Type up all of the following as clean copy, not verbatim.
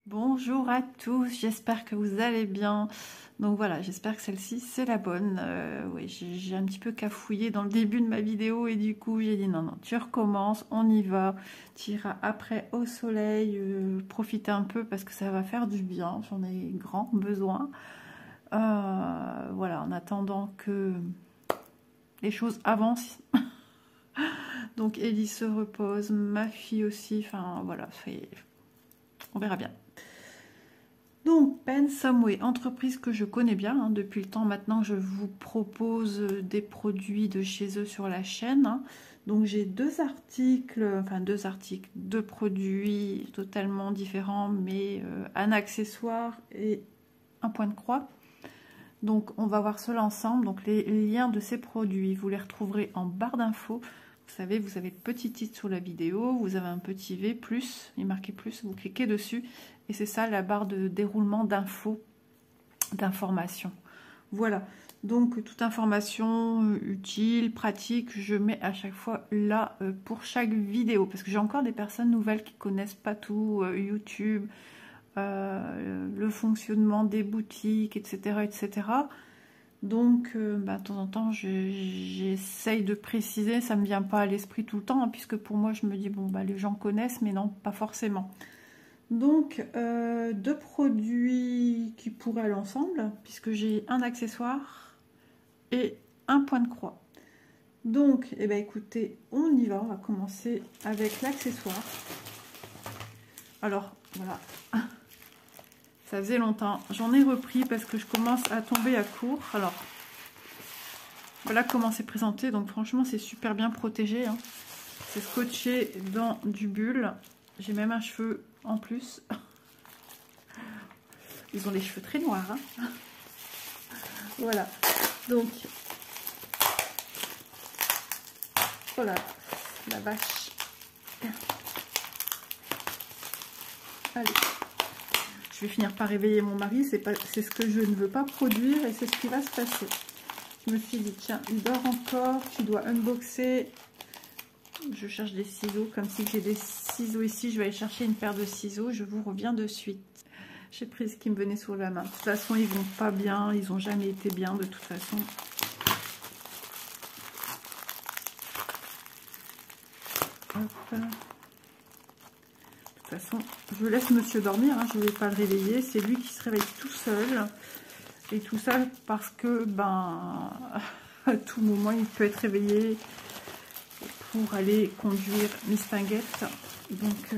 Bonjour à tous, j'espère que vous allez bien. Donc voilà, j'espère que celle-ci c'est la bonne. Oui, j'ai un petit peu cafouillé dans le début de ma vidéo et du coup j'ai dit non, tu recommences, on y va. Tu iras après au soleil, profiter un peu parce que ça va faire du bien, j'en ai grand besoin. Voilà, en attendant que les choses avancent. Donc Ellie se repose, ma fille aussi, enfin voilà, on verra bien. Donc, Pen Samway, entreprise que je connais bien, hein, depuis le temps maintenant que je vous propose des produits de chez eux sur la chaîne. Hein. Donc, j'ai deux produits totalement différents, mais un accessoire et un point de croix. Donc, on va voir cela ensemble. Donc, les liens de ces produits, vous les retrouverez en barre d'infos. Vous savez, vous avez le petit titre sur la vidéo, vous avez un petit V+, il est marqué plus, vous cliquez dessus et c'est ça la barre de déroulement d'infos, d'informations. Voilà, donc toute information utile, pratique, je mets à chaque fois là pour chaque vidéo parce que j'ai encore des personnes nouvelles qui connaissent pas tout, YouTube, le fonctionnement des boutiques, etc. etc. Donc, de temps en temps, j'essaye de préciser, ça ne me vient pas à l'esprit tout le temps, hein, puisque pour moi, je me dis, bon, les gens connaissent, mais non, pas forcément. Donc, deux produits qui pourraient aller ensemble, puisque j'ai un accessoire et un point de croix. Donc, eh ben, écoutez, on y va, on va commencer avec l'accessoire. Alors, voilà. Ça faisait longtemps. J'en ai repris parce que je commence à tomber à court. Alors, voilà comment c'est présenté. Donc, franchement, c'est super bien protégé. Hein. C'est scotché dans du bulle. J'ai même un cheveu en plus. Ils ont les cheveux très noirs. Hein. Voilà. Donc, voilà. La vache. Allez. Je vais finir par réveiller mon mari, c'est ce que je ne veux pas produire et c'est ce qui va se passer. Je me suis dit, tiens, il dort encore, tu dois unboxer. Je cherche des ciseaux, comme si j'ai des ciseaux ici, je vais aller chercher une paire de ciseaux, je vous reviens de suite. J'ai pris ce qui me venait sous la main. De toute façon, ils vont pas bien, ils n'ont jamais été bien de toute façon. Hop. De toute façon, je laisse monsieur dormir, hein, je ne vais pas le réveiller, c'est lui qui se réveille tout seul. Et tout ça parce que, à tout moment, il peut être réveillé pour aller conduire Miss Tinguette. Donc,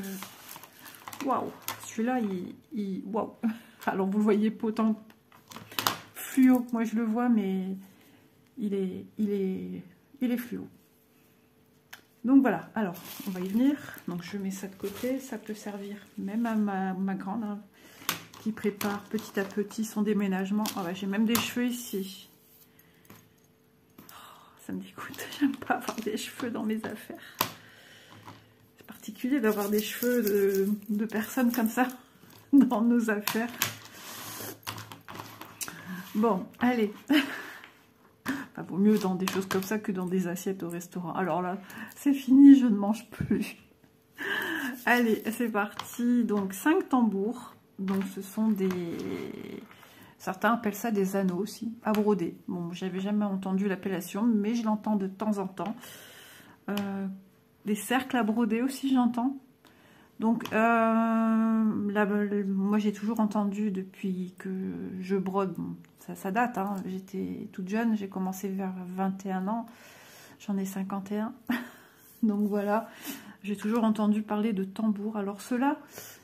waouh, celui-là, waouh. Alors, vous le voyez pas autant fluo que moi je le vois, mais il est fluo. Donc voilà, alors on va y venir. Donc je mets ça de côté, ça peut servir même à ma grande hein, qui prépare petit à petit son déménagement. Oh bah, j'ai même des cheveux ici. Oh, ça me dégoûte, j'aime pas avoir des cheveux dans mes affaires. C'est particulier d'avoir des cheveux de personnes comme ça dans nos affaires. Bon, allez. Enfin, vaut mieux dans des choses comme ça que dans des assiettes au restaurant. Alors là, c'est fini, je ne mange plus. Allez, c'est parti. Donc, 5 tambours. Donc, ce sont des... Certains appellent ça des anneaux aussi, à broder. Bon, j'avais jamais entendu l'appellation, mais je l'entends de temps en temps. Des cercles à broder aussi, j'entends. Donc, moi, j'ai toujours entendu depuis que je brode... Bon, ça date, hein. J'étais toute jeune, j'ai commencé vers 21 ans, j'en ai 51. Donc voilà, j'ai toujours entendu parler de tambours. Alors ceux-là,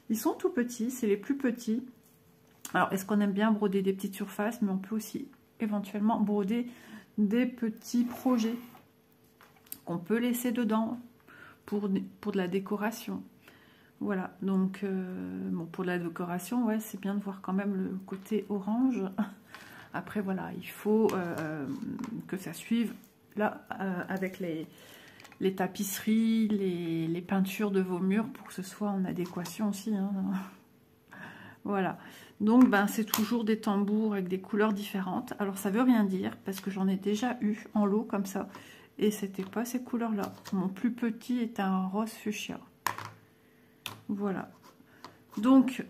ils sont tout petits, c'est les plus petits. Alors est-ce qu'on aime bien broder des petites surfaces, mais on peut aussi éventuellement broder des petits projets qu'on peut laisser dedans pour de la décoration. Voilà, donc bon, pour la décoration, ouais, c'est bien de voir quand même le côté orange. Après, voilà, il faut que ça suive là avec les tapisseries, les peintures de vos murs pour que ce soit en adéquation aussi. Hein. Voilà, donc c'est toujours des tambours avec des couleurs différentes. Alors, ça veut rien dire parce que j'en ai déjà eu en lot comme ça et c'était pas ces couleurs-là. Mon plus petit est un rose fuchsia. Voilà. Donc,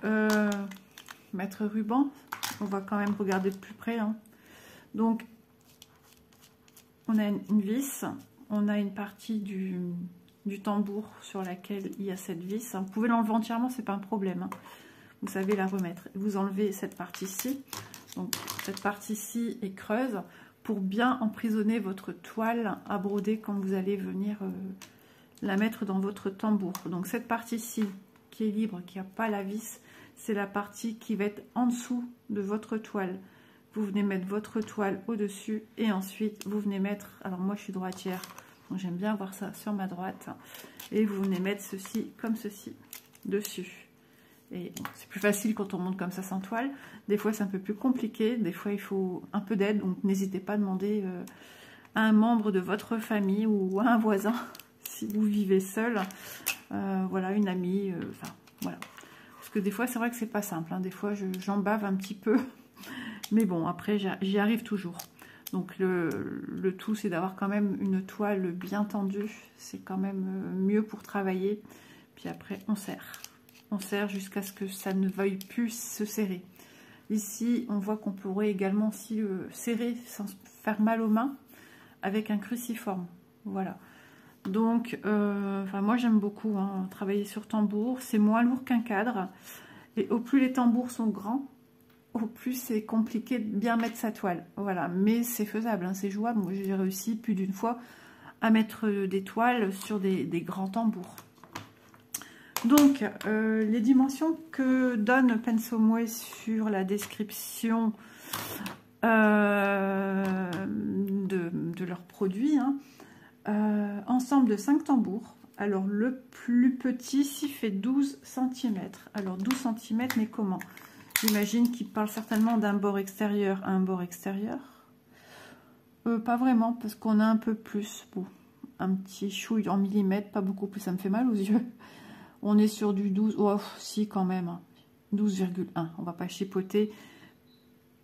mettre ruban, on va quand même regarder de plus près. Hein. Donc, on a une vis, on a une partie du tambour sur laquelle il y a cette vis. Vous pouvez l'enlever entièrement, c'est pas un problème. Hein. Vous savez la remettre. Vous enlevez cette partie-ci. Donc, cette partie-ci est creuse pour bien emprisonner votre toile à broder quand vous allez venir la mettre dans votre tambour. Donc, cette partie-ci qui est libre, qui n'a pas la vis, c'est la partie qui va être en dessous de votre toile. Vous venez mettre votre toile au-dessus et ensuite vous venez mettre, alors moi je suis droitière, donc j'aime bien avoir ça sur ma droite, et vous venez mettre ceci comme ceci dessus. Et bon, c'est plus facile quand on monte comme ça sans toile. Des fois c'est un peu plus compliqué, des fois il faut un peu d'aide, donc n'hésitez pas à demander à un membre de votre famille ou à un voisin si vous vivez seul, voilà, une amie, enfin voilà. Parce que des fois c'est vrai que c'est pas simple, hein. Des fois j'en bave un petit peu. Mais bon, après, j'y arrive toujours. Donc, le tout, c'est d'avoir quand même une toile bien tendue. C'est quand même mieux pour travailler. Puis après, on serre. On serre jusqu'à ce que ça ne veuille plus se serrer. Ici, on voit qu'on pourrait également aussi serrer sans faire mal aux mains avec un cruciforme. Voilà. Donc, enfin, moi, j'aime beaucoup hein, travailler sur tambour. C'est moins lourd qu'un cadre. Et au plus les tambours sont grands, au plus c'est compliqué de bien mettre sa toile. Voilà, mais c'est faisable, hein, c'est jouable. Moi, j'ai réussi plus d'une fois à mettre des toiles sur des grands tambours. Donc, les dimensions que donne Pensomouet sur la description de leurs produits, hein, ensemble de 5 tambours. Alors, le plus petit ici fait 12 cm. Alors, 12 cm, mais comment ? J'imagine qu'il parle certainement d'un bord extérieur à un bord extérieur. Pas vraiment, parce qu'on a un peu plus. Bon, un petit chouille en millimètres, pas beaucoup plus, ça me fait mal aux yeux. On est sur du 12, oh si quand même, 12,1, on va pas chipoter.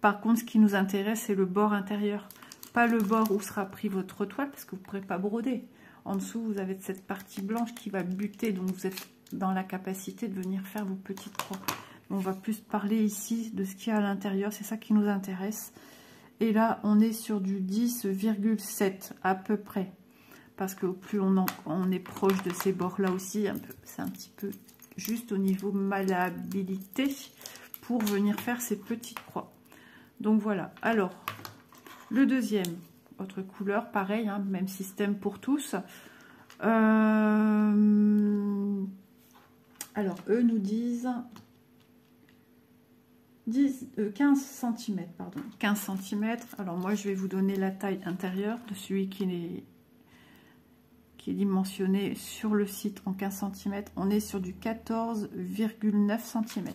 Par contre, ce qui nous intéresse, c'est le bord intérieur. Pas le bord où sera pris votre toile, parce que vous ne pourrez pas broder. En dessous, vous avez cette partie blanche qui va buter, donc vous êtes dans la capacité de venir faire vos petites croix. On va plus parler ici de ce qu'il y a à l'intérieur, c'est ça qui nous intéresse. Et là, on est sur du 10,7 à peu près. Parce que plus on est proche de ces bords-là aussi, c'est un petit peu juste au niveau malléabilité pour venir faire ces petites croix. Donc voilà. Alors, le deuxième, autre couleur, pareil, hein, même système pour tous. Alors, eux nous disent 15 cm, pardon, 15 cm. Alors moi, je vais vous donner la taille intérieure de celui qui est dimensionné sur le site en 15 cm. On est sur du 14,9 cm.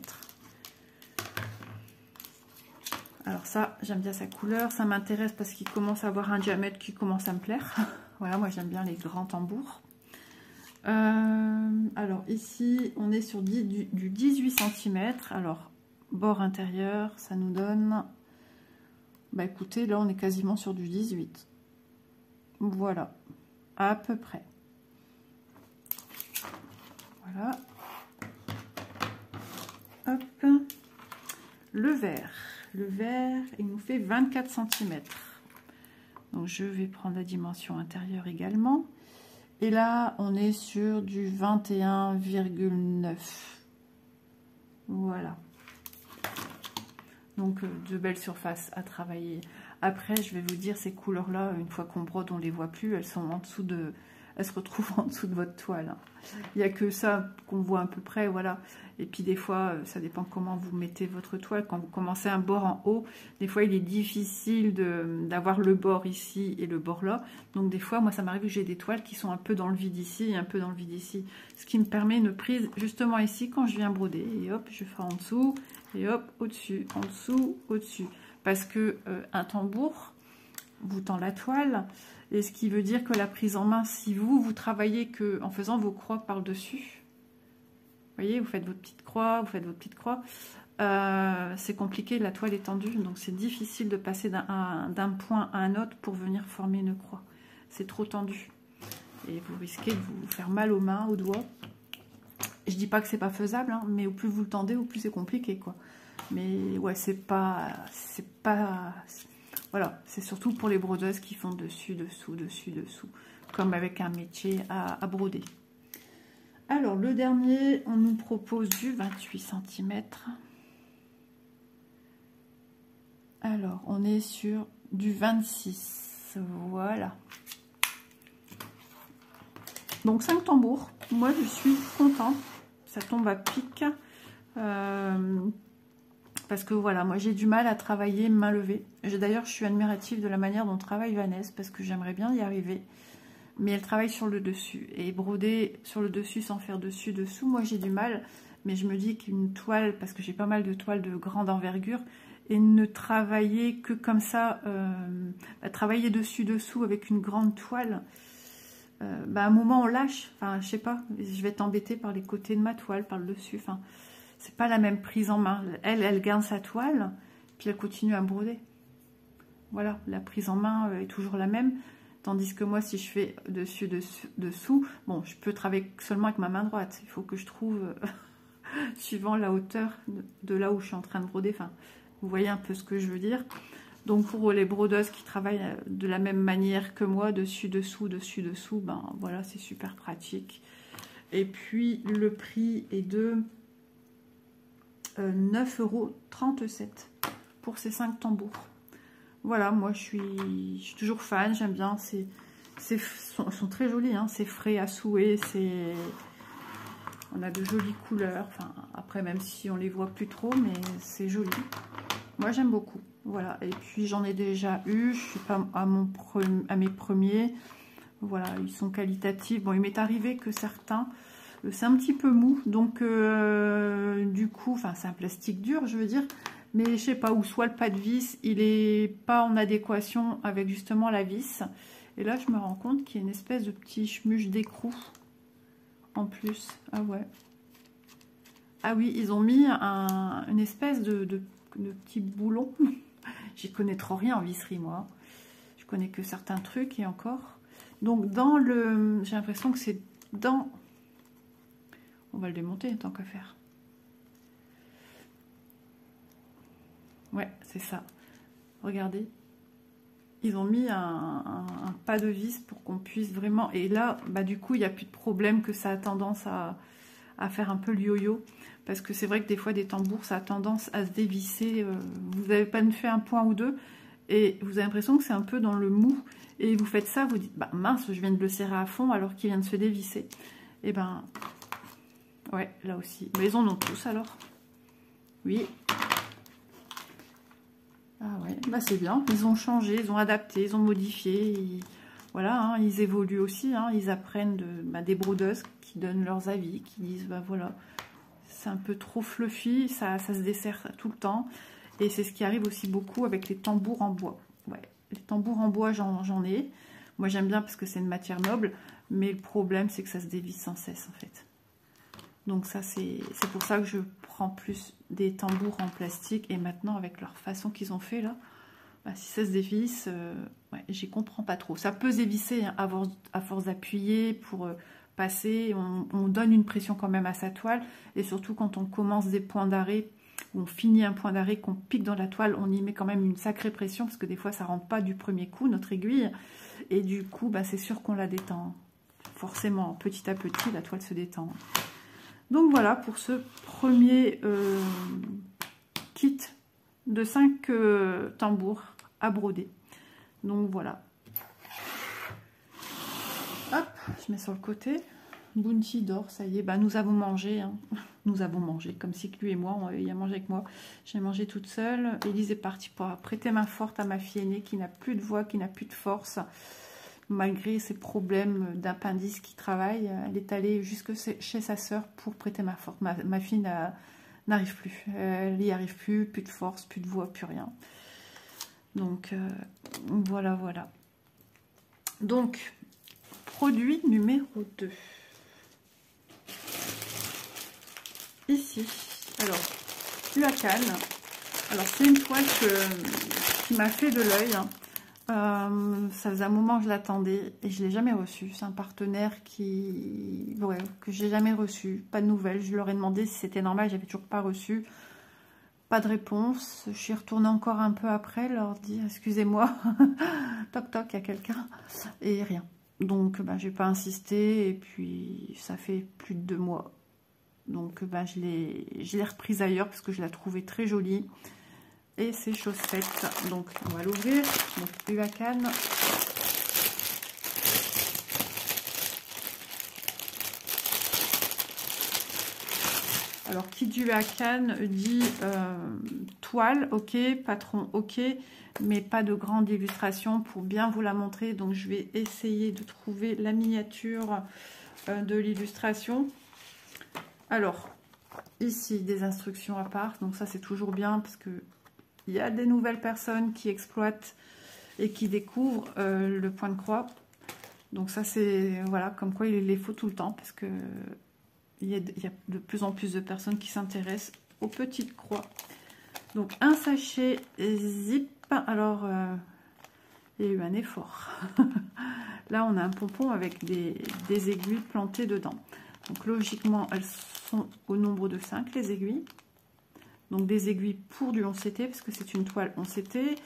Alors ça, j'aime bien sa couleur. Ça m'intéresse parce qu'il commence à avoir un diamètre qui commence à me plaire. Voilà, moi j'aime bien les grands tambours. Alors ici, on est sur du 18 cm. Alors, bord intérieur, ça nous donne... Bah écoutez, là on est quasiment sur du 18. Voilà, à peu près. Voilà. Hop. Le vert. Le vert, il nous fait 24 cm. Donc je vais prendre la dimension intérieure également. Et là, on est sur du 21,9. Voilà. Donc, de belles surfaces à travailler. Après, je vais vous dire, ces couleurs-là, une fois qu'on brode, on les voit plus. Elles sont en dessous de... Elles se retrouvent en dessous de votre toile. Il n'y a que ça qu'on voit à peu près, voilà. Et puis des fois, ça dépend comment vous mettez votre toile. Quand vous commencez un bord en haut, des fois, il est difficile d'avoir le bord ici et le bord là. Donc des fois, moi, ça m'arrive que j'ai des toiles qui sont un peu dans le vide ici et un peu dans le vide ici. Ce qui me permet une prise justement ici quand je viens broder. Et hop, je ferai en dessous et hop, au-dessus, en dessous, au-dessus. Parce que un tambour vous tend la toile. Et ce qui veut dire que la prise en main, si vous travaillez que en faisant vos croix par-dessus, vous voyez, vous faites votre petite croix, c'est compliqué, la toile est tendue, donc c'est difficile de passer d'un point à un autre pour venir former une croix. C'est trop tendu. Et vous risquez de vous faire mal aux mains, aux doigts. Je dis pas que c'est pas faisable, hein, mais au plus vous le tendez, au plus c'est compliqué, quoi. Mais ouais, c'est pas, voilà, c'est surtout pour les brodeuses qui font dessus, dessous, dessus, dessous, comme avec un métier à broder. Alors, le dernier, on nous propose du 28 cm. Alors, on est sur du 26, voilà. Donc 5 tambours, moi je suis contente, ça tombe à pic, parce que voilà, moi j'ai du mal à travailler main levée. D'ailleurs je suis admirative de la manière dont travaille Vanessa, parce que j'aimerais bien y arriver, mais elle travaille sur le dessus, et broder sur le dessus sans faire dessus dessous, moi j'ai du mal, mais je me dis qu'une toile, parce que j'ai pas mal de toiles de grande envergure, et ne travailler que comme ça, travailler dessus dessous avec une grande toile, à un moment on lâche, enfin je sais pas, je vais être embêtée par les côtés de ma toile, par le dessus, enfin c'est pas la même prise en main. Elle garde sa toile, puis elle continue à broder. Voilà, la prise en main est toujours la même, tandis que moi si je fais dessus, dessous, bon je peux travailler seulement avec ma main droite, il faut que je trouve, suivant la hauteur de là où je suis en train de broder, enfin vous voyez un peu ce que je veux dire. Donc pour les brodeuses qui travaillent de la même manière que moi, dessus, dessous, dessus, dessous, ben voilà, c'est super pratique. Et puis le prix est de 9,37 € pour ces 5 tambours. Voilà, moi je suis toujours fan, j'aime bien, sont très jolis, hein, c'est frais à souhait, on a de jolies couleurs, enfin après même si on les voit plus trop, mais c'est joli. Moi j'aime beaucoup. Voilà, et puis j'en ai déjà eu, je suis pas à mes premiers, voilà, ils sont qualitatifs. Bon, il m'est arrivé que certains, c'est un petit peu mou, donc du coup, enfin c'est un plastique dur, je veux dire, mais je sais pas, ou soit le pas de vis, il est pas en adéquation avec justement la vis, et là je me rends compte qu'il y a une espèce de petit schmuche d'écrou en plus. Ah ouais, ah oui, ils ont mis une espèce de petit boulon. J'y connais trop rien en visserie, moi. Je connais que certains trucs et encore. Donc, j'ai l'impression que c'est dans... On va le démonter tant qu'à faire. Ouais, c'est ça. Regardez. Ils ont mis un pas de vis pour qu'on puisse vraiment... Et là, bah, du coup, il n'y a plus de problème que ça a tendance à faire un peu le yo-yo. Parce que c'est vrai que des fois, des tambours, ça a tendance à se dévisser. Vous n'avez pas fait un point ou deux, et vous avez l'impression que c'est un peu dans le mou. Et vous faites ça, vous dites, bah mince, je viens de le serrer à fond alors qu'il vient de se dévisser. Et ben, ouais, là aussi. Mais ils en ont tous alors. Oui. Ah ouais, bah c'est bien. Ils ont changé, ils ont adapté, ils ont modifié. Voilà, hein, ils évoluent aussi. Hein, ils apprennent des brodeuses qui donnent leurs avis, qui disent, bah voilà... C'est un peu trop fluffy, ça se dessert tout le temps. Et c'est ce qui arrive aussi beaucoup avec les tambours en bois. Ouais, les tambours en bois, j'en ai. Moi, j'aime bien parce que c'est une matière noble. Mais le problème, c'est que ça se dévisse sans cesse, en fait. Donc ça, c'est pour ça que je prends plus des tambours en plastique. Et maintenant, avec leur façon qu'ils ont fait, là, bah, si ça se dévisse, ouais, j'y comprends pas trop. Ça peut se dévisser, hein, à force d'appuyer pour... passer, on donne une pression quand même à sa toile, et surtout quand on commence des points d'arrêt, on finit un point d'arrêt, qu'on pique dans la toile, on y met quand même une sacrée pression, parce que des fois ça rentre pas du premier coup, notre aiguille, et du coup bah, c'est sûr qu'on la détend, forcément, petit à petit la toile se détend. Donc voilà pour ce premier kit de 5 tambours à broder. Donc voilà. Hop, je mets sur le côté. Bounty dort, ça y est. Bah, nous avons mangé. Hein. Nous avons mangé, comme si lui et moi, il a mangé avec moi. J'ai mangé toute seule. Élise est partie pour prêter main forte à ma fille aînée qui n'a plus de voix, qui n'a plus de force. Malgré ses problèmes d'appendice qui travaille, elle est allée jusque chez sa sœur pour prêter main forte. Ma fille n'arrive plus. Elle n'y arrive plus, plus de force, plus de voix, plus rien. Donc, voilà, voilà. Donc... Produit numéro 2. Ici, alors, Huacan. Alors, c'est une toile qui m'a fait de l'œil. Hein. Ça faisait un moment que je l'attendais et je ne l'ai jamais reçu. C'est un partenaire que j'ai jamais reçu. Pas de nouvelles. Je leur ai demandé si c'était normal. J'avais toujours pas reçu. Pas de réponse. Je suis retournée encore un peu après, leur dire excusez-moi. Toc toc, il y a quelqu'un. Et rien. Donc j'ai pas insisté. Et puis ça fait plus de 2 mois. Donc je l'ai reprise ailleurs parce que je la trouvais très jolie. Et c'est chose faite. Donc on va l'ouvrir. Donc UA-CAN. Alors qui dit UA-CAN dit toile, ok, patron, ok, mais pas de grande illustration pour bien vous la montrer. Donc je vais essayer de trouver la miniature de l'illustration. Alors ici des instructions à part. Donc ça c'est toujours bien parce que il y a des nouvelles personnes qui exploitent et qui découvrent le point de croix. Donc ça c'est, voilà, comme quoi il les faut tout le temps parce que il y a de plus en plus de personnes qui s'intéressent aux petites croix. Donc un sachet zip. Alors il y a eu un effort. Là on a un pompon avec des aiguilles plantées dedans. Donc logiquement elles sont au nombre de 5 les aiguilles. Donc des aiguilles pour du 11CT parce que c'est une toile 11CT.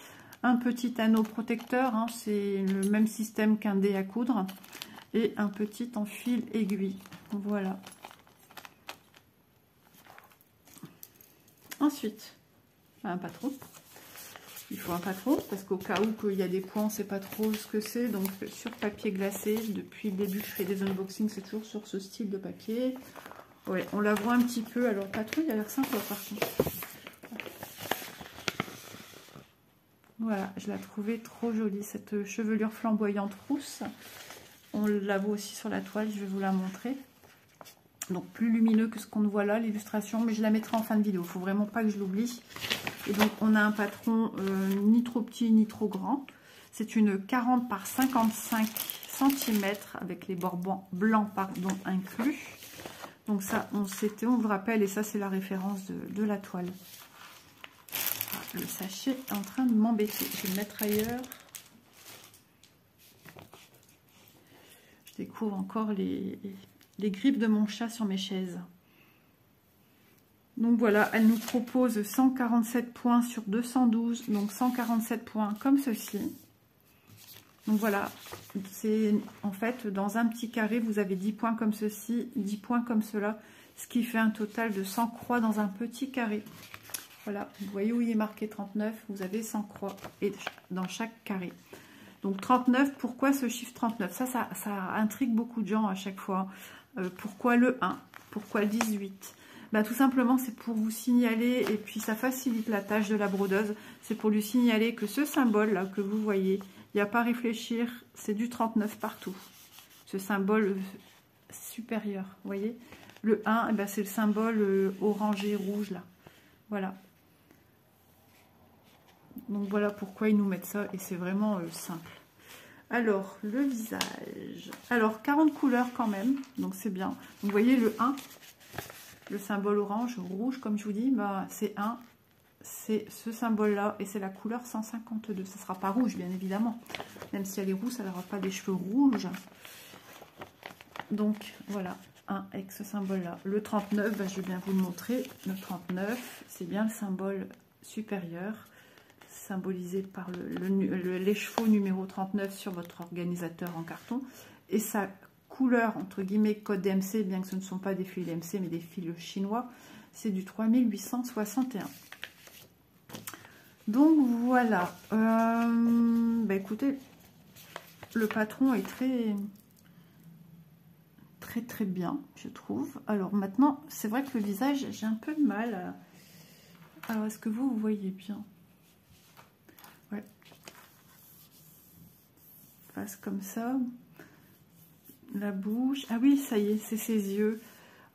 Un petit anneau protecteur, hein, c'est le même système qu'un dé à coudre. Et un petit en fil aiguille. Voilà. Ensuite, un patron. Il faut un patron parce qu'au cas où il y a des points, on ne sait pas trop ce que c'est. Donc sur papier glacé, depuis le début je fais des unboxings, c'est toujours sur ce style de papier. Ouais, on la voit un petit peu. Alors le patron, il a l'air sympa par contre. Voilà, je la trouvais trop jolie, cette chevelure flamboyante rousse. On la voit aussi sur la toile, je vais vous la montrer. Donc plus lumineux que ce qu'on voit là, l'illustration, mais je la mettrai en fin de vidéo. Il ne faut vraiment pas que je l'oublie. Et donc on a un patron ni trop petit ni trop grand. C'est une 40 par 55 cm avec les bords blancs inclus. Donc ça, on vous rappelle, et ça c'est la référence de la toile. Le sachet est en train de m'embêter. Je vais le mettre ailleurs. Je découvre encore les grippes de mon chat sur mes chaises. Donc voilà, elle nous propose 147 points sur 212. Donc 147 points comme ceci. Donc voilà, c'est en fait dans un petit carré, vous avez 10 points comme ceci, 10 points comme cela. Ce qui fait un total de 100 croix dans un petit carré. Voilà, vous voyez où il est marqué 39, vous avez 100 croix et dans chaque carré. Donc 39, pourquoi ce chiffre 39? Ça intrigue beaucoup de gens à chaque fois. Pourquoi le 1? Pourquoi le 18? Ben, tout simplement, c'est pour vous signaler, et puis ça facilite la tâche de la brodeuse. C'est pour lui signaler que ce symbole-là que vous voyez, il n'y a pas à réfléchir, c'est du 39 partout. Ce symbole supérieur, vous voyez? Le 1, eh ben, c'est le symbole orangé rouge là. Voilà. Donc voilà pourquoi ils nous mettent ça et c'est vraiment simple. Alors le visage. Alors 40 couleurs quand même, donc c'est bien. Donc, vous voyez le 1, le symbole orange, rouge comme je vous dis, bah, c'est 1, c'est ce symbole là et c'est la couleur 152. Ça ne sera pas rouge bien évidemment. Même si elle est rouge, ça n'aura pas des cheveux rouges. Donc voilà. Avec ce symbole là. Le 39, ben, je vais bien vous le montrer. Le 39, c'est bien le symbole supérieur, symbolisé par l'écheveau numéro 39 sur votre organisateur en carton. Et sa couleur, entre guillemets, code DMC, bien que ce ne sont pas des fils DMC, mais des fils chinois, c'est du 3861. Donc voilà. Ben, écoutez, le patron est très bien, je trouve. Alors maintenant, c'est vrai que le visage, j'ai un peu de mal. Alors, est-ce que vous voyez bien? Ouais. Face comme ça. La bouche. Ah oui, ça y est, c'est ses yeux.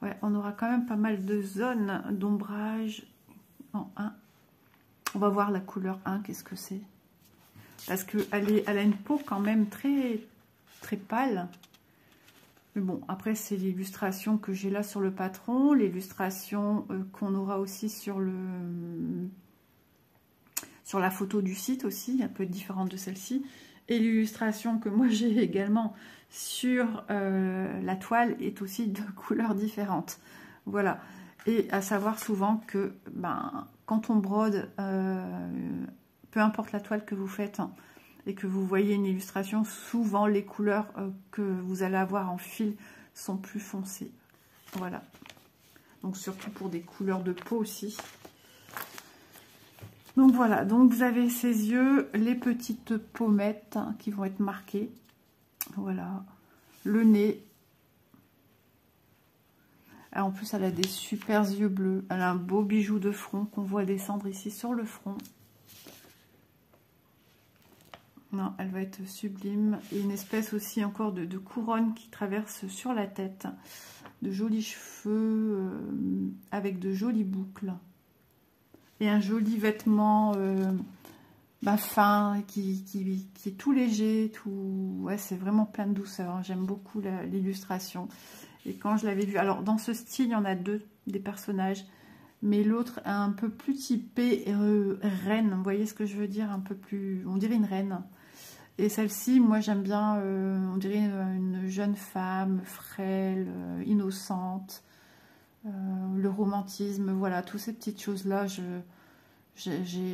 Ouais, on aura quand même pas mal de zones d'ombrage en 1. On va voir la couleur 1, qu'est-ce que c'est? Parce qu'elle a une peau quand même très pâle. Mais bon, après, c'est l'illustration que j'ai là sur le patron, l'illustration qu'on aura aussi sur sur la photo du site aussi, un peu différente de celle-ci. Et l'illustration que moi j'ai également sur la toile est aussi de couleurs différentes. Voilà. Et à savoir souvent que quand on brode, peu importe la toile que vous faites et que vous voyez une illustration, souvent les couleurs que vous allez avoir en fil sont plus foncées. Voilà. Donc surtout pour des couleurs de peau aussi. Donc voilà, donc vous avez ces yeux, les petites pommettes qui vont être marquées. Voilà. Le nez. En plus, elle a des super yeux bleus. Elle a un beau bijou de front qu'on voit descendre ici sur le front. Non, elle va être sublime. Et une espèce aussi encore de couronne qui traverse sur la tête. De jolis cheveux avec de jolies boucles. Et un joli vêtement fin, qui est tout léger. Ouais, c'est vraiment plein de douceur. Hein. J'aime beaucoup l'illustration. Et quand je l'avais vu, alors dans ce style, il y en a deux des personnages, mais l'autre est un peu plus typé reine. Vous voyez ce que je veux dire? Un peu plus, on dirait une reine. Et celle-ci, moi j'aime bien, on dirait une jeune femme frêle, innocente, le romantisme, voilà, toutes ces petites choses-là,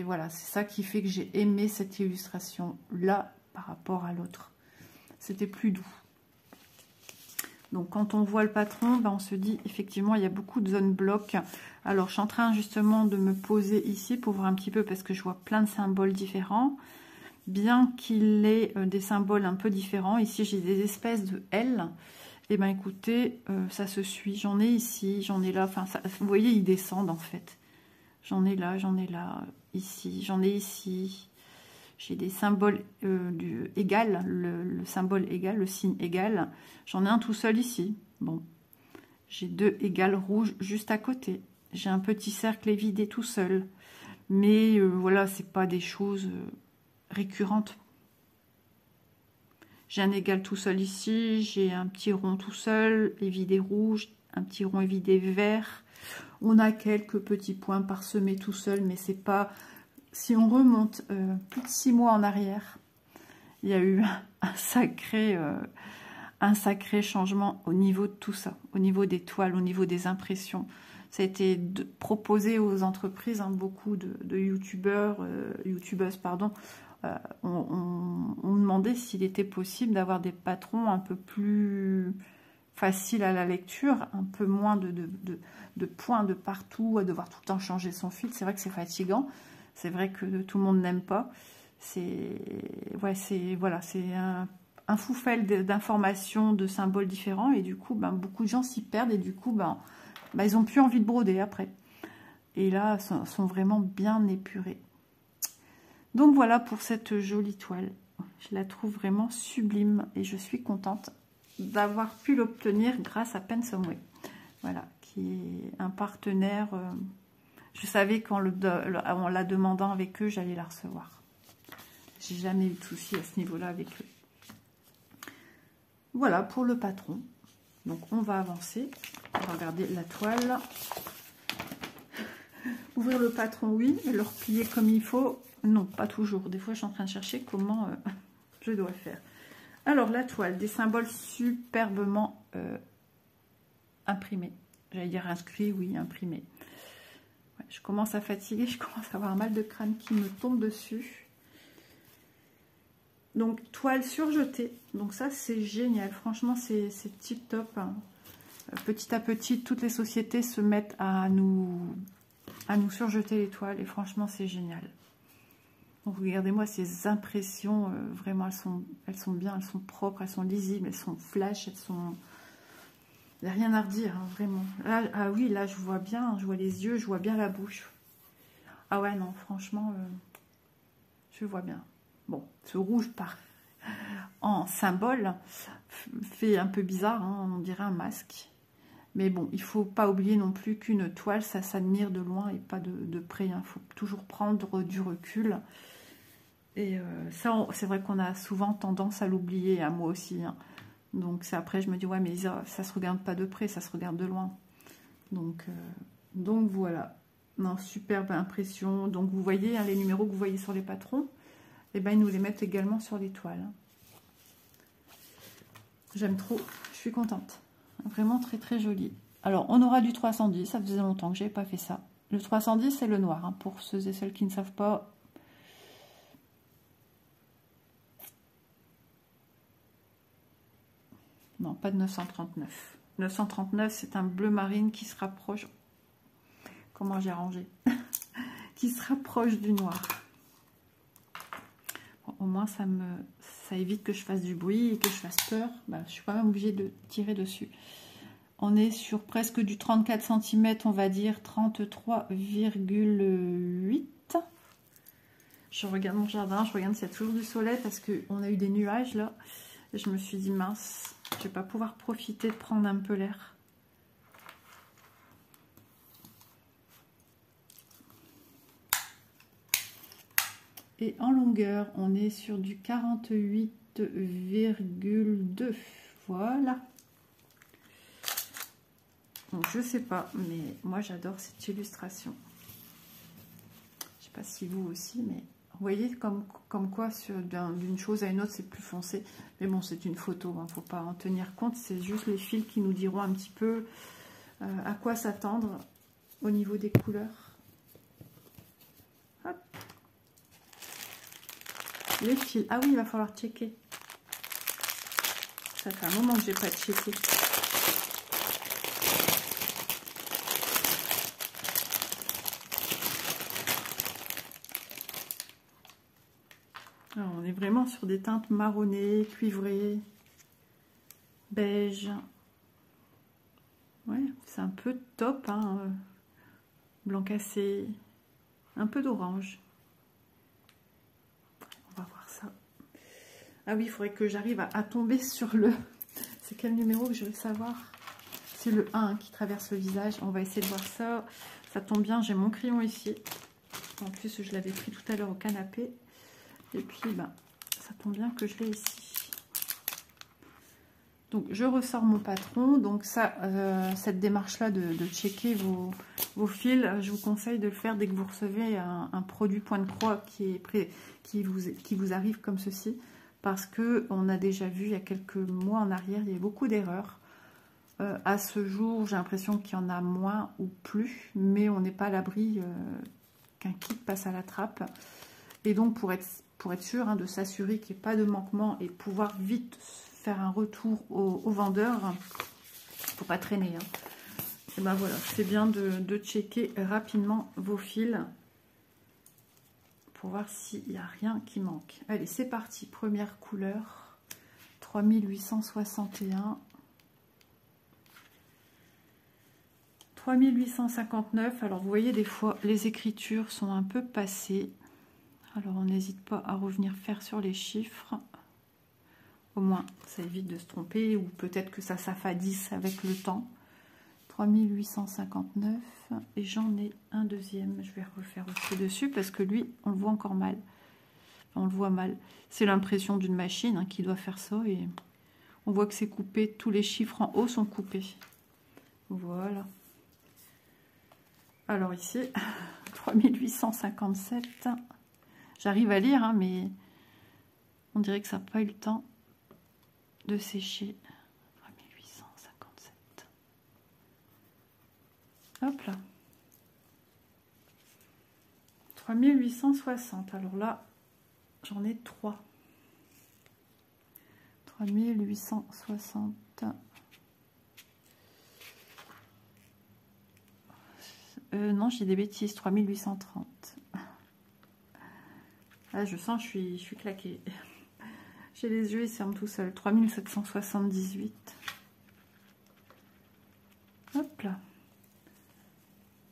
voilà, c'est ça qui fait que j'ai aimé cette illustration-là par rapport à l'autre. C'était plus doux. Donc quand on voit le patron, on se dit effectivement il y a beaucoup de zones blocs. Alors je suis en train justement de me poser ici pour voir un petit peu parce que je vois plein de symboles différents. Bien qu'il ait des symboles un peu différents, ici j'ai des espèces de L. Et bien écoutez, ça se suit. J'en ai ici, j'en ai là. Enfin, vous voyez, ils descendent en fait. J'en ai là, ici, j'en ai ici. J'ai des symboles égal, le symbole égal, le signe égal. J'en ai un tout seul ici. Bon, j'ai deux égales rouges juste à côté. J'ai un petit cercle évidé tout seul. Mais voilà, c'est pas des choses récurrentes. J'ai un égal tout seul ici. J'ai un petit rond tout seul, évidé rouge, un petit rond évidé vert. On a quelques petits points parsemés tout seul, mais c'est pas... Si on remonte plus de 6 mois en arrière, il y a eu un sacré changement au niveau de tout ça, au niveau des toiles, au niveau des impressions. Ça a été proposé aux entreprises, hein, beaucoup de youtubeuses, pardon, ont demandé s'il était possible d'avoir des patrons un peu plus faciles à la lecture, un peu moins de points de partout, à devoir tout le temps changer son fil. C'est vrai que c'est fatigant. C'est vrai que tout le monde n'aime pas. C'est un foufel d'informations, de symboles différents. Et du coup, beaucoup de gens s'y perdent. Et du coup, ils n'ont plus envie de broder après. Et là, sont vraiment bien épurés. Donc voilà pour cette jolie toile. Je la trouve vraiment sublime. Et je suis contente d'avoir pu l'obtenir grâce à Pensumway. Voilà, qui est un partenaire... Je savais qu'en la demandant avec eux, j'allais la recevoir. J'ai jamais eu de soucis à ce niveau-là avec eux. Voilà pour le patron. Donc on va avancer. On va regarder la toile. Ouvrir le patron, oui. Le replier comme il faut, non, pas toujours. Des fois, je suis en train de chercher comment je dois faire. Alors la toile, des symboles superbement imprimés. J'allais dire inscrits, oui, imprimés. Je commence à fatiguer, je commence à avoir un mal de crâne qui me tombe dessus. Donc, toile surjetée. Donc ça, c'est génial. Franchement, c'est tip top. Petit à petit, toutes les sociétés se mettent à nous surjeter les toiles. Et franchement, c'est génial. Donc, regardez-moi ces impressions. Vraiment, elles sont bien, elles sont propres, elles sont lisibles, elles sont flash, elles sont... Il n'y a rien à redire, hein, vraiment. Là, ah oui, là, je vois bien, je vois les yeux, je vois bien la bouche. Ah ouais, non, franchement, je vois bien. Bon, ce rouge en symbole fait un peu bizarre, hein, on dirait un masque. Mais bon, il ne faut pas oublier non plus qu'une toile, ça s'admire de loin et pas de près. Il faut toujours prendre du recul. Et ça, c'est vrai qu'on a souvent tendance à l'oublier, à moi aussi, hein. Donc après je me dis ouais mais ça se regarde pas de près, ça se regarde de loin. Donc voilà. Non, superbe impression. Donc vous voyez, hein, les numéros que vous voyez sur les patrons, et ben ils nous les mettent également sur les toiles. J'aime trop, je suis contente. Vraiment très très joli. Alors on aura du 310, ça faisait longtemps que j'avais pas fait ça. Le 310 c'est le noir, hein, pour ceux et celles qui ne savent pas. Non, pas de 939. 939 c'est un bleu marine qui se rapproche. Comment j'ai rangé? Qui se rapproche du noir. Bon, au moins ça évite que je fasse du bruit et que je fasse peur. Bah, je suis quand même obligée de tirer dessus. On est sur presque du 34 cm, on va dire 33,8. Je regarde mon jardin, je regarde s'il y a toujours du soleil parce qu'on a eu des nuages là. Et je me suis dit mince, je vais pas pouvoir profiter de prendre un peu l'air. Et en longueur, on est sur du 48,2. Voilà. Donc, je sais pas, mais moi j'adore cette illustration. Je sais pas si vous aussi, mais vous voyez comme quoi d'une chose à une autre c'est plus foncé. Mais bon, c'est une photo, hein, faut pas en tenir compte. C'est juste les fils qui nous diront un petit peu à quoi s'attendre au niveau des couleurs. Hop. Les fils. Ah oui, il va falloir checker. Ça fait un moment que j'ai pas checké. Alors, on est vraiment sur des teintes marronnées, cuivrées, beige. Ouais, c'est un peu top, hein. Blanc cassé, un peu d'orange. On va voir ça. Ah oui, il faudrait que j'arrive à tomber sur le... C'est quel numéro que je veux savoir? C'est le 1 qui traverse le visage. On va essayer de voir ça. Ça tombe bien, j'ai mon crayon ici. En plus, je l'avais pris tout à l'heure au canapé. Et puis, ben, ça tombe bien que je l'ai ici. Donc, je ressors mon patron. Donc, ça, cette démarche-là de checker vos fils, je vous conseille de le faire dès que vous recevez un produit point de croix qui vous arrive comme ceci. Parce qu'on a déjà vu, il y a quelques mois en arrière, il y a beaucoup d'erreurs. À ce jour, j'ai l'impression qu'il y en a moins ou plus. Mais on n'est pas à l'abri qu'un kit passe à la trappe. Et donc, pour être sûr, hein, de s'assurer qu'il n'y ait pas de manquement et pouvoir vite faire un retour au vendeur, il ne faut pas traîner. Hein. Et ben voilà, c'est bien de checker rapidement vos fils pour voir s'il n'y a rien qui manque. Allez, c'est parti. Première couleur, 3861. 3859. Alors, vous voyez, des fois, les écritures sont un peu passées. Alors, on n'hésite pas à revenir faire sur les chiffres. Au moins, ça évite de se tromper ou peut-être que ça s'affadisse avec le temps. 3859. Et j'en ai un deuxième. Je vais refaire aussi dessus parce que lui, on le voit encore mal. On le voit mal. C'est l'impression d'une machine, hein, qui doit faire ça. Et on voit que c'est coupé. Tous les chiffres en haut sont coupés. Voilà. Alors ici, 3857. J'arrive à lire, hein, mais on dirait que ça n'a pas eu le temps de sécher. 3857. Hop là. 3860. Alors là, j'en ai 3. 3860. Non, j'ai des bêtises. 3830. Ah, je sens, je suis claquée. J'ai les yeux, ils se ferment tout seuls. 3778. Hop là.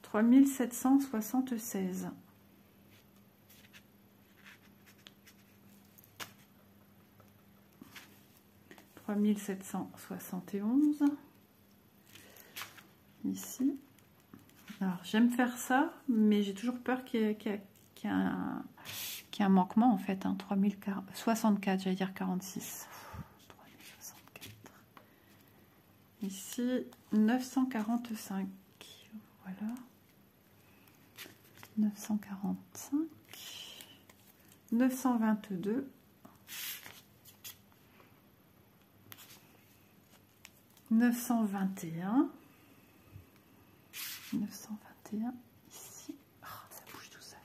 3776. 3771. Ici. Alors, j'aime faire ça, mais j'ai toujours peur qu'il y ait un manquement, en fait. Hein. 3064, j'allais dire 46. 3064. Ici, 945. Voilà. 945, 922, 921, 921 ici, oh, ça bouge tout seul,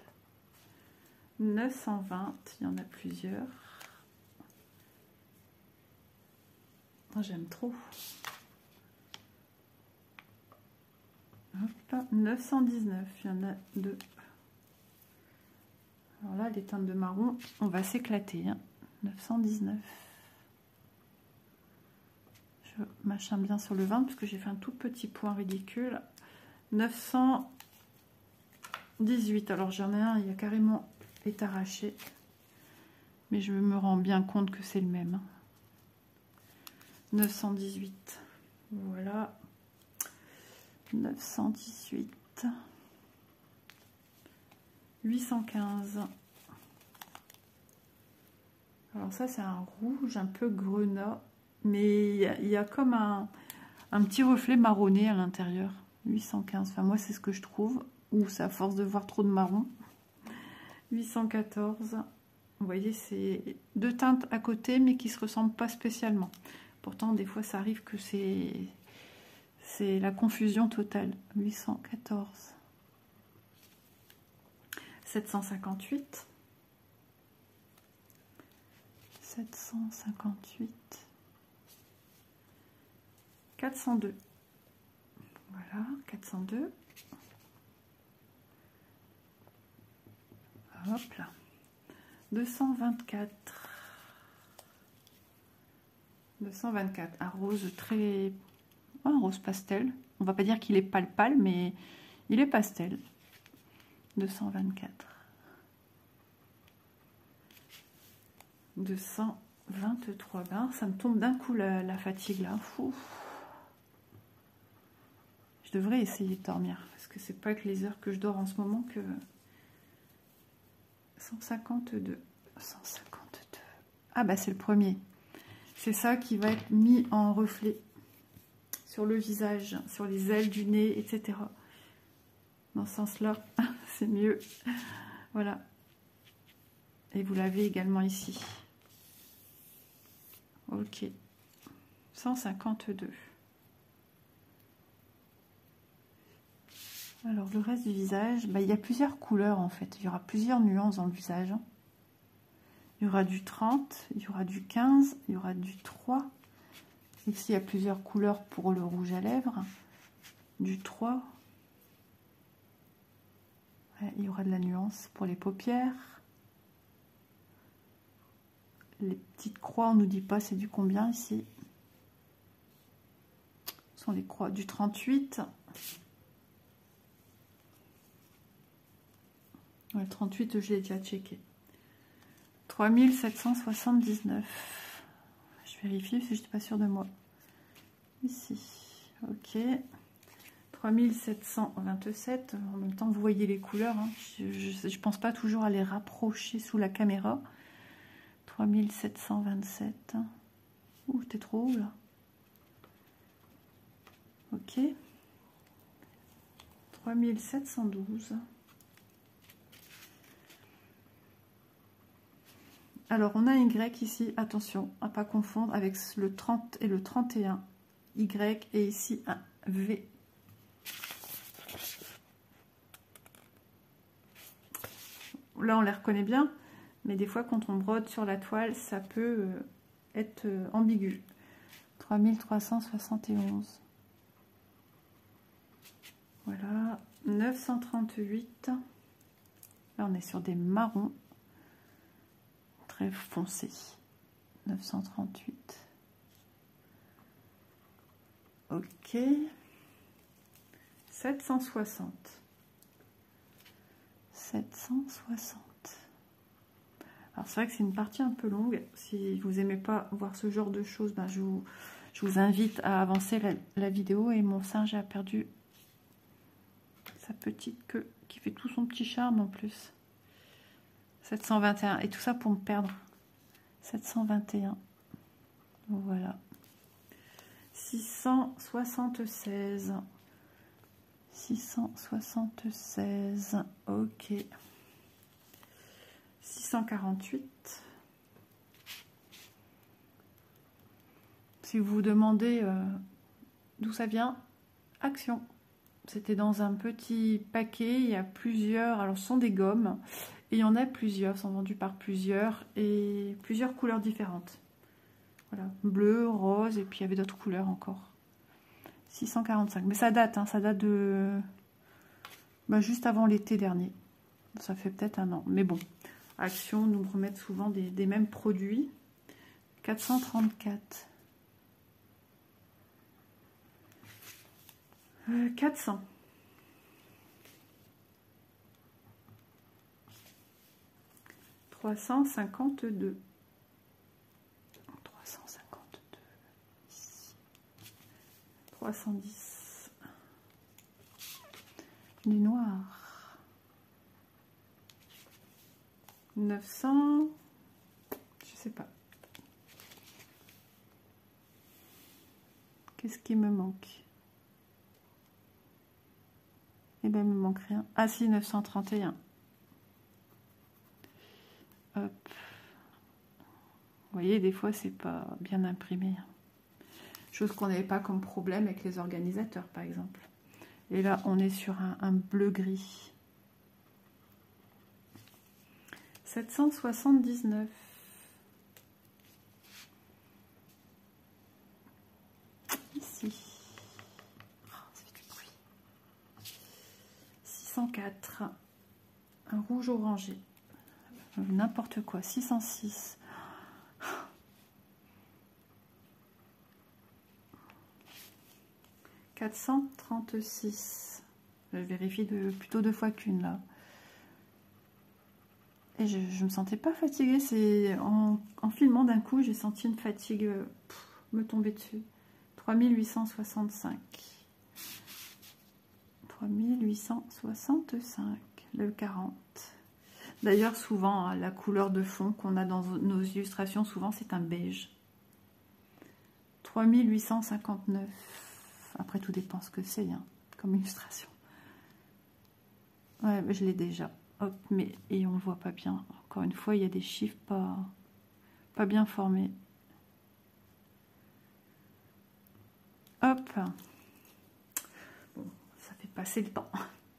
920, il y en a plusieurs, oh, j'aime trop. Hop, 919, il y en a deux. Alors là, les teintes de marron, on va s'éclater. Hein. 919. Je machin bien sur le 20 parce que j'ai fait un tout petit point ridicule. 918. Alors j'en ai un, il y a carrément est arraché. Mais je me rends bien compte que c'est le même. 918. Voilà. 918, 815. Alors ça c'est un rouge un peu grenat, mais il y a comme un petit reflet marronné à l'intérieur. 815, enfin moi c'est ce que je trouve, ou c'est à force de voir trop de marron. 814, vous voyez c'est deux teintes à côté mais qui se ressemblent pas spécialement. Pourtant des fois ça arrive que c'est la confusion totale. 814, 758, 758, 402. Voilà, 402. Hop là. 224. 224. Un rose très... un rose pastel. On va pas dire qu'il est pâle, mais il est pastel. 224. 223. Ben, ça me tombe d'un coup la fatigue là. Fou. Je devrais essayer de dormir. Parce que c'est pas avec les heures que je dors en ce moment que... 152. 152. Ah bah c'est le premier. C'est ça qui va être mis en reflet. Sur le visage, sur les ailes du nez, etc. Dans ce sens-là, c'est mieux. Voilà. Et vous l'avez également ici. Ok. 152. Alors, le reste du visage, bah, il y a plusieurs couleurs en fait. Il y aura plusieurs nuances dans le visage. Il y aura du 30, il y aura du 15, il y aura du 3. Ici, il y a plusieurs couleurs pour le rouge à lèvres. Du 3. Ouais, il y aura de la nuance pour les paupières. Les petites croix, on ne nous dit pas c'est du combien ici. Ce sont les croix du 38. Ouais, 38, je l'ai déjà checké. 3779. Je vérifie parce que je n'étais pas sûre de moi. Ici, ok. 3727. En même temps, vous voyez les couleurs. Hein. Je pense pas toujours à les rapprocher sous la caméra. 3727. Ouh, t'es trop haut là. Ok. 3712. Alors, on a un Y ici, attention, à ne pas confondre avec le 30 et le 31. Y et ici un V. Là, on les reconnaît bien, mais des fois, quand on brode sur la toile, ça peut être ambigu. 3371. Voilà. 938. Là, on est sur des marrons. Très foncé. 938. Ok. 760. 760. Alors c'est vrai que c'est une partie un peu longue. Si vous n'aimez pas voir ce genre de choses, ben je vous invite à avancer la vidéo. Et mon singe a perdu sa petite queue qui fait tout son petit charme en plus. 721. Et tout ça pour me perdre. 721. Voilà. 676. 676, ok. 648. Si vous vous demandez d'où ça vient, Action. C'était dans un petit paquet, il y a plusieurs, alors ce sont des gommes, et il y en a plusieurs, sont vendus par plusieurs, et plusieurs couleurs différentes. Voilà, bleu, rose, et puis il y avait d'autres couleurs encore. 645, mais ça date, hein, ça date de... juste avant l'été dernier. Ça fait peut-être un an, mais bon. Action nous remettent souvent des mêmes produits. 434. 400. 352. 352. Ici. 310. Du noir. 900. Je sais pas. Qu'est-ce qui me manque? Eh bien, il me manque rien. Ah si, 931. Hop. Vous voyez, des fois, c'est pas bien imprimé. Chose qu'on n'avait pas comme problème avec les organisateurs, par exemple. Et là, on est sur un bleu-gris. 779. Ici. Oh, ça fait du bruit. 604. Un rouge orangé. N'importe quoi. 606. 436. Je vérifie plutôt 2 fois qu'une là. Et je me sentais pas fatiguée. C'est en filmant d'un coup, j'ai senti une fatigue me tomber dessus. 3865. 3865. Le 40. D'ailleurs, souvent, la couleur de fond qu'on a dans nos illustrations, souvent, c'est un beige. 3859. Après, tout dépend ce que c'est, hein, comme illustration. Ouais, je l'ai déjà. Hop, mais et on ne voit pas bien. Encore une fois, il y a des chiffres pas bien formés. Hop. Bon, ça fait passer le temps.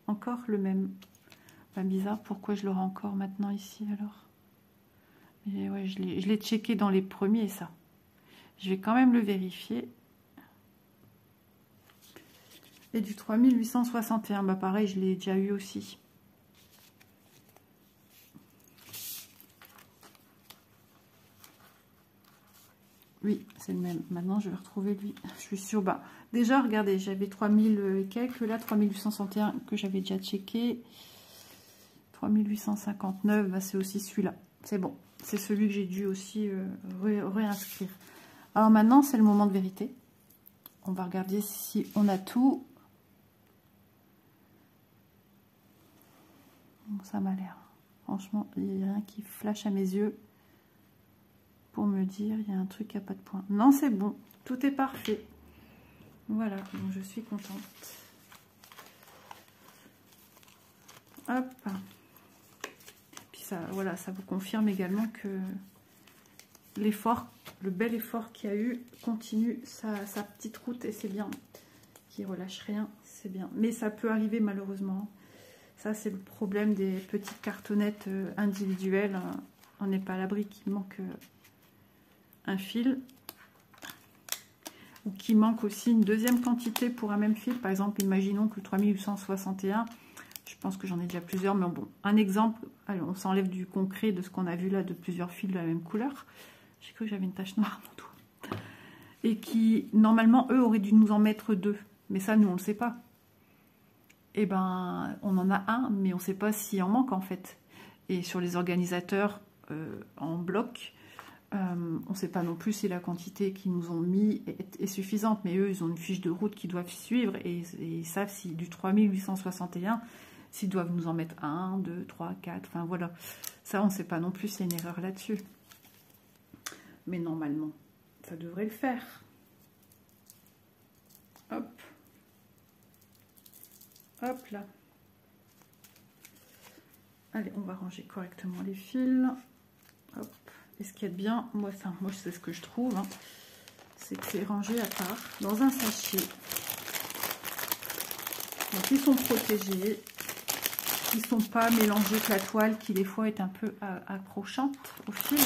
Encore le même. Pas bizarre, pourquoi je l'aurai encore maintenant ici alors? Mais ouais, je l'ai checké dans les premiers, ça. Je vais quand même le vérifier. Et du 3861, bah pareil, je l'ai déjà eu aussi. Oui, c'est le même. Maintenant, je vais retrouver lui. Je suis sûre. Bah, déjà, regardez, j'avais 3000 et quelques. Là, 3861 que j'avais déjà checké. 3859, bah, c'est aussi celui-là. C'est bon. C'est celui que j'ai dû aussi réinscrire. Alors maintenant, c'est le moment de vérité. On va regarder si on a tout. Bon, ça m'a l'air. Franchement, il n'y a rien qui flash à mes yeux pour me dire il y a un truc à pas de point. Non, c'est bon. Tout est parfait. Voilà, donc je suis contente. Hop. Puis ça, voilà, ça vous confirme également que l'effort, le bel effort qu'il y a eu, continue sa petite route et c'est bien. Qui relâche rien, c'est bien. Mais ça peut arriver malheureusement. Ça, c'est le problème des petites cartonnettes individuelles. On n'est pas à l'abri qu'il manque un fil. Ou qu'il manque aussi une deuxième quantité pour un même fil. Par exemple, imaginons que le 3861, je pense que j'en ai déjà plusieurs, mais bon, un exemple, allez, on s'enlève du concret de ce qu'on a vu là, de plusieurs fils de la même couleur. J'ai cru que j'avais une tache noire dans tout. Et qui, normalement, eux, auraient dû nous en mettre 2. Mais ça, nous, on ne le sait pas. Eh ben, on en a un, mais on ne sait pas s'il en manque, en fait. Et sur les organisateurs en bloc, on ne sait pas non plus si la quantité qu'ils nous ont mis est suffisante. Mais eux, ils ont une fiche de route qu'ils doivent suivre. Et ils savent si du 3861, s'ils doivent nous en mettre 1, 2, 3, 4. Enfin, voilà. Ça, on ne sait pas non plus s'il y a une erreur là-dessus. Mais normalement, ça devrait le faire. Hop. Hop là. Allez, on va ranger correctement les fils. Hop. Et ce qui est bien, moi c'est ce que je trouve, hein, c'est que c'est rangé à part dans un sachet. Donc ils sont protégés. Ils ne sont pas mélangés avec la toile qui des fois est un peu accrochante au fil.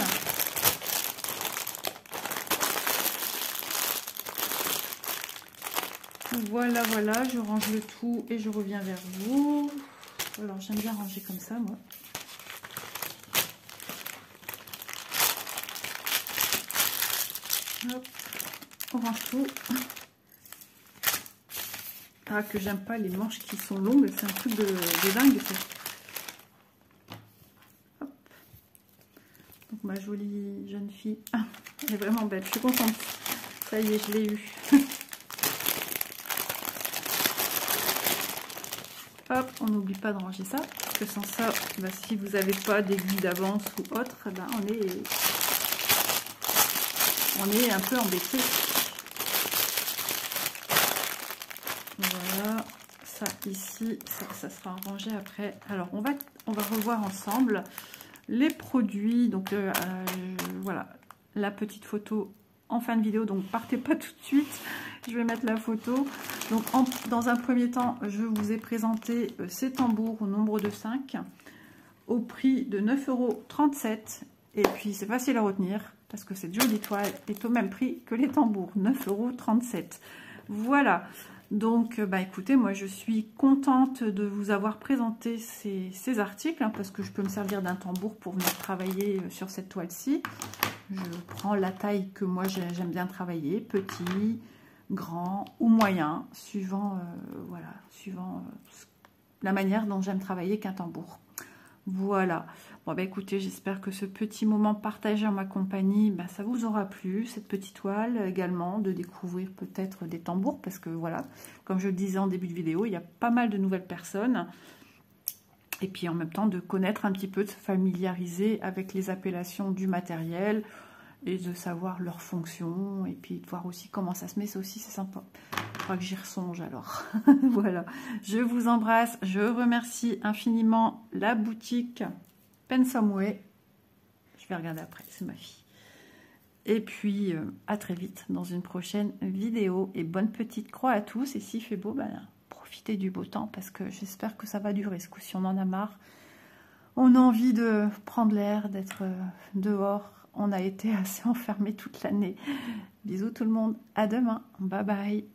Voilà, voilà, je range le tout et je reviens vers vous. Alors j'aime bien ranger comme ça, moi. Hop, on range tout. Ah, que j'aime pas les manches qui sont longues, c'est un truc de dingue. Hop. Donc ma jolie jeune fille, elle est vraiment belle, je suis contente. Ça y est, je l'ai eu. Hop, on n'oublie pas de ranger ça, parce que sans ça, bah, si vous n'avez pas d'aiguille d'avance ou autre, bah, on est un peu embêté. Voilà, ça ici, ça sera rangé après. Alors on va revoir ensemble les produits. Donc voilà, la petite photo en fin de vidéo, donc partez pas tout de suite, je vais mettre la photo. Donc dans un premier temps, je vous ai présenté ces tambours au nombre de 5 au prix de 9,37 €. Et puis c'est facile à retenir parce que cette jolie toile est au même prix que les tambours, 9,37 €. Voilà. Donc, bah, écoutez, moi je suis contente de vous avoir présenté ces articles, hein, parce que je peux me servir d'un tambour pour venir travailler sur cette toile-ci. Je prends la taille que moi j'aime bien travailler, petit, grand ou moyen, suivant, voilà, suivant la manière dont j'aime travailler qu'un tambour. Voilà. Bon, bah écoutez, j'espère que ce petit moment partagé en ma compagnie, bah, ça vous aura plu, cette petite toile également, de découvrir peut-être des tambours, parce que voilà, comme je le disais en début de vidéo, il y a pas mal de nouvelles personnes. Et puis en même temps, de connaître un petit peu, de se familiariser avec les appellations du matériel et de savoir leurs fonctions, et puis de voir aussi comment ça se met, ça aussi c'est sympa. Je crois que j'y ressonge alors. Voilà, je vous embrasse, je remercie infiniment la boutique Pensomeway. Je vais regarder après, c'est ma fille. Et puis à très vite dans une prochaine vidéo, et bonne petite croix à tous. Et s'il fait beau, ben, profitez du beau temps, parce que j'espère que ça va durer ce coup-ci. On en a marre, on a envie de prendre l'air, d'être dehors. On a été assez enfermés toute l'année. Bisous tout le monde, à demain, bye bye.